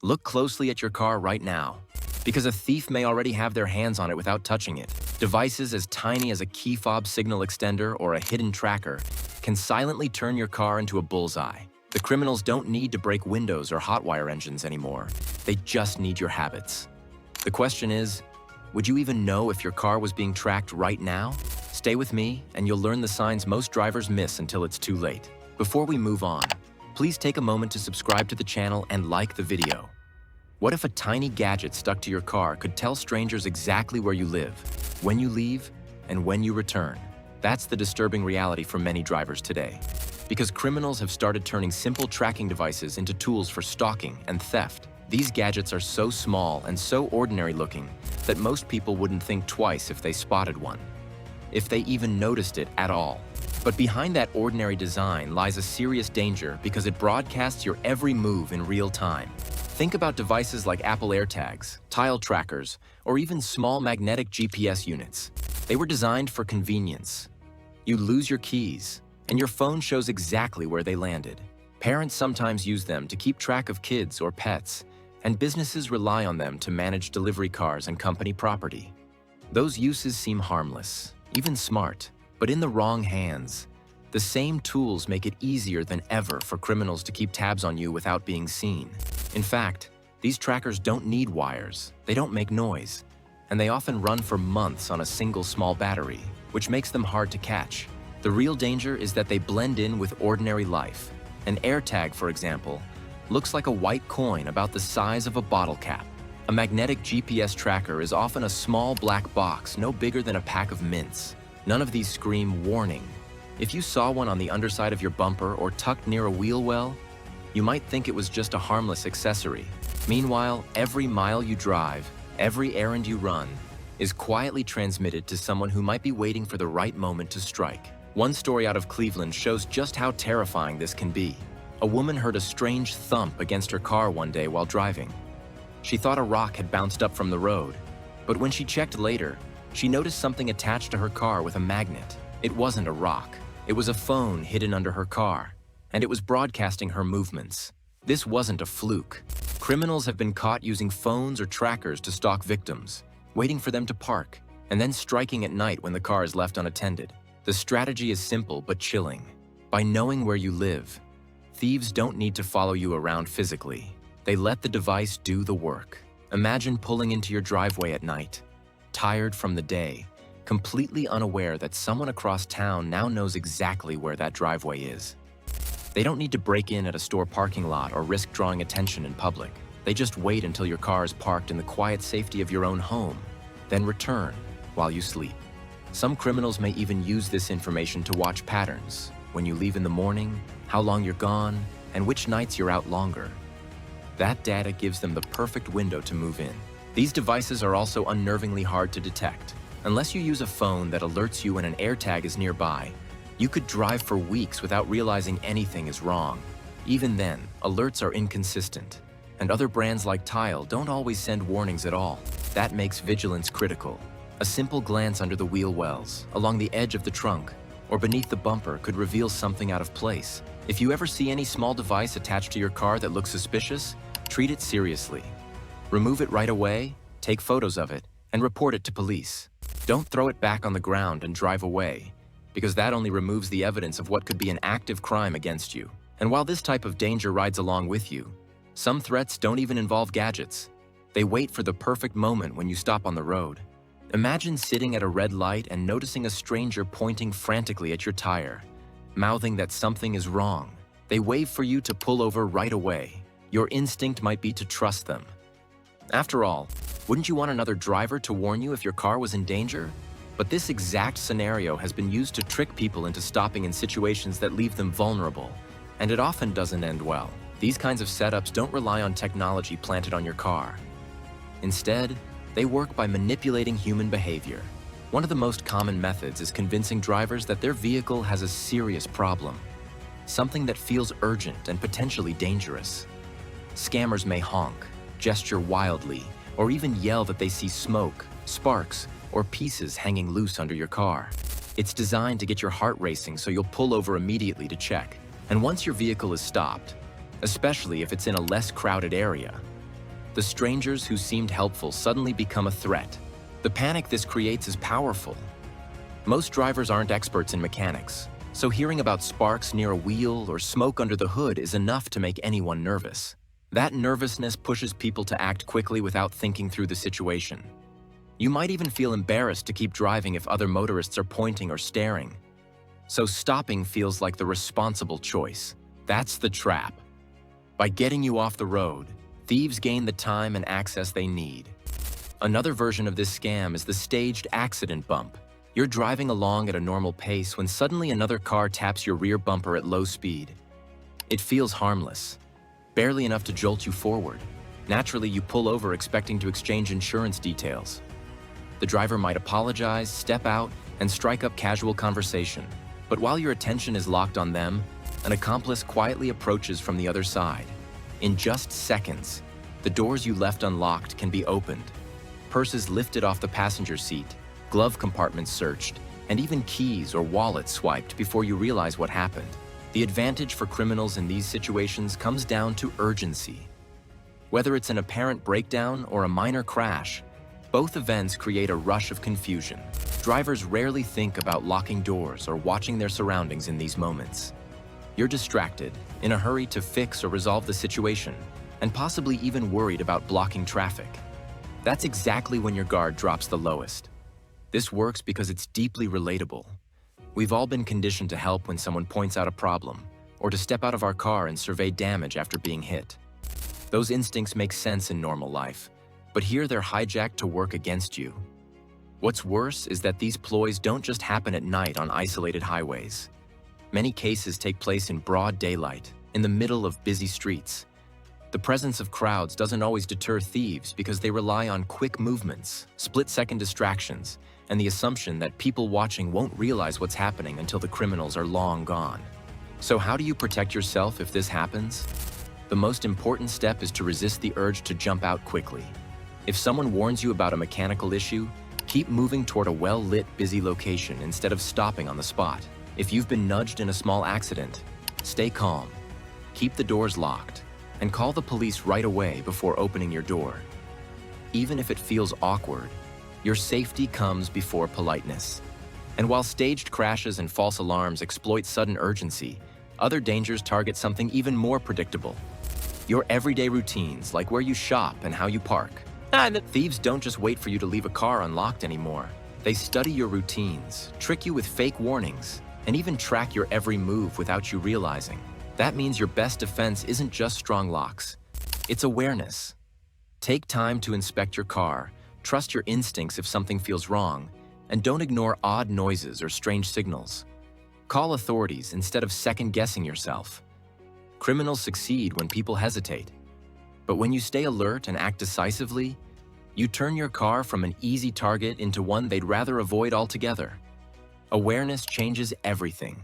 Look closely at your car right now, because a thief may already have their hands on it without touching it. Devices as tiny as a key fob signal extender or a hidden tracker can silently turn your car into a bullseye. The criminals don't need to break windows or hotwire engines anymore. They just need your habits. The question is, would you even know if your car was being tracked right now? Stay with me, and you'll learn the signs most drivers miss until it's too late. Before we move on, please take a moment to subscribe to the channel and like the video. What if a tiny gadget stuck to your car could tell strangers exactly where you live, when you leave, and when you return? That's the disturbing reality for many drivers today. Because criminals have started turning simple tracking devices into tools for stalking and theft. These gadgets are so small and so ordinary looking that most people wouldn't think twice if they spotted one, if they even noticed it at all. But behind that ordinary design lies a serious danger because it broadcasts your every move in real time. Think about devices like Apple AirTags, tile trackers, or even small magnetic GPS units. They were designed for convenience. You lose your keys, and your phone shows exactly where they landed. Parents sometimes use them to keep track of kids or pets, and businesses rely on them to manage delivery cars and company property. Those uses seem harmless, even smart, but in the wrong hands, the same tools make it easier than ever for criminals to keep tabs on you without being seen. In fact, these trackers don't need wires, they don't make noise, and they often run for months on a single small battery, which makes them hard to catch. The real danger is that they blend in with ordinary life. An AirTag, for example, looks like a white coin about the size of a bottle cap. A magnetic GPS tracker is often a small black box no bigger than a pack of mints. None of these scream warning. If you saw one on the underside of your bumper or tucked near a wheel well, you might think it was just a harmless accessory. Meanwhile, every mile you drive, every errand you run, is quietly transmitted to someone who might be waiting for the right moment to strike. One story out of Cleveland shows just how terrifying this can be. A woman heard a strange thump against her car one day while driving. She thought a rock had bounced up from the road, but when she checked later, she noticed something attached to her car with a magnet. It wasn't a rock. It was a phone hidden under her car, and it was broadcasting her movements. This wasn't a fluke. Criminals have been caught using phones or trackers to stalk victims, waiting for them to park, and then striking at night when the car is left unattended. The strategy is simple but chilling. By knowing where you live, thieves don't need to follow you around physically. They let the device do the work. Imagine pulling into your driveway at night, tired from the day, completely unaware that someone across town now knows exactly where that driveway is. They don't need to break in at a store parking lot or risk drawing attention in public. They just wait until your car is parked in the quiet safety of your own home, then return while you sleep. Some criminals may even use this information to watch patterns: when you leave in the morning, how long you're gone, and which nights you're out longer. That data gives them the perfect window to move in. These devices are also unnervingly hard to detect. Unless you use a phone that alerts you when an AirTag is nearby, you could drive for weeks without realizing anything is wrong. Even then, alerts are inconsistent, and other brands like Tile don't always send warnings at all. That makes vigilance critical. A simple glance under the wheel wells, along the edge of the trunk, or beneath the bumper could reveal something out of place. If you ever see any small device attached to your car that looks suspicious, treat it seriously. Remove it right away, take photos of it, and report it to police. Don't throw it back on the ground and drive away, because that only removes the evidence of what could be an active crime against you. And while this type of danger rides along with you, some threats don't even involve gadgets. They wait for the perfect moment when you stop on the road. Imagine sitting at a red light and noticing a stranger pointing frantically at your tire, mouthing that something is wrong. They wave for you to pull over right away. Your instinct might be to trust them. After all, wouldn't you want another driver to warn you if your car was in danger? But this exact scenario has been used to trick people into stopping in situations that leave them vulnerable, and it often doesn't end well. These kinds of setups don't rely on technology planted on your car. Instead, they work by manipulating human behavior. One of the most common methods is convincing drivers that their vehicle has a serious problem, something that feels urgent and potentially dangerous. Scammers may honk, gesture wildly, or even yell that they see smoke, sparks, or pieces hanging loose under your car. It's designed to get your heart racing so you'll pull over immediately to check. And once your vehicle is stopped, especially if it's in a less crowded area, The strangers who seemed helpful suddenly become a threat. The panic this creates is powerful. Most drivers aren't experts in mechanics, so hearing about sparks near a wheel or smoke under the hood is enough to make anyone nervous. That nervousness pushes people to act quickly without thinking through the situation. You might even feel embarrassed to keep driving if other motorists are pointing or staring. So stopping feels like the responsible choice. That's the trap. By getting you off the road, thieves gain the time and access they need. Another version of this scam is the staged accident bump. You're driving along at a normal pace when suddenly another car taps your rear bumper at low speed. It feels harmless, barely enough to jolt you forward. Naturally, you pull over expecting to exchange insurance details. The driver might apologize, step out, and strike up casual conversation. But while your attention is locked on them, an accomplice quietly approaches from the other side. In just seconds, the doors you left unlocked can be opened, purses lifted off the passenger seat, glove compartments searched, and even keys or wallets swiped before you realize what happened. The advantage for criminals in these situations comes down to urgency. Whether it's an apparent breakdown or a minor crash, both events create a rush of confusion. Drivers rarely think about locking doors or watching their surroundings in these moments. You're distracted, in a hurry to fix or resolve the situation, and possibly even worried about blocking traffic. That's exactly when your guard drops the lowest. This works because it's deeply relatable. We've all been conditioned to help when someone points out a problem, or to step out of our car and survey damage after being hit. Those instincts make sense in normal life, but here they're hijacked to work against you. What's worse is that these ploys don't just happen at night on isolated highways. Many cases take place in broad daylight, in the middle of busy streets. The presence of crowds doesn't always deter thieves because they rely on quick movements, split-second distractions, and the assumption that people watching won't realize what's happening until the criminals are long gone. So how do you protect yourself if this happens? The most important step is to resist the urge to jump out quickly. If someone warns you about a mechanical issue, keep moving toward a well-lit, busy location instead of stopping on the spot. If you've been nudged in a small accident, stay calm, keep the doors locked, and call the police right away before opening your door. Even if it feels awkward, your safety comes before politeness. And while staged crashes and false alarms exploit sudden urgency, other dangers target something even more predictable. Your everyday routines, like where you shop and how you park. Thieves don't just wait for you to leave a car unlocked anymore. They study your routines, trick you with fake warnings, and even track your every move without you realizing. That means your best defense isn't just strong locks. It's awareness. Take time to inspect your car, trust your instincts if something feels wrong, and don't ignore odd noises or strange signals. Call authorities instead of second-guessing yourself. Criminals succeed when people hesitate. But when you stay alert and act decisively, you turn your car from an easy target into one they'd rather avoid altogether. Awareness changes everything.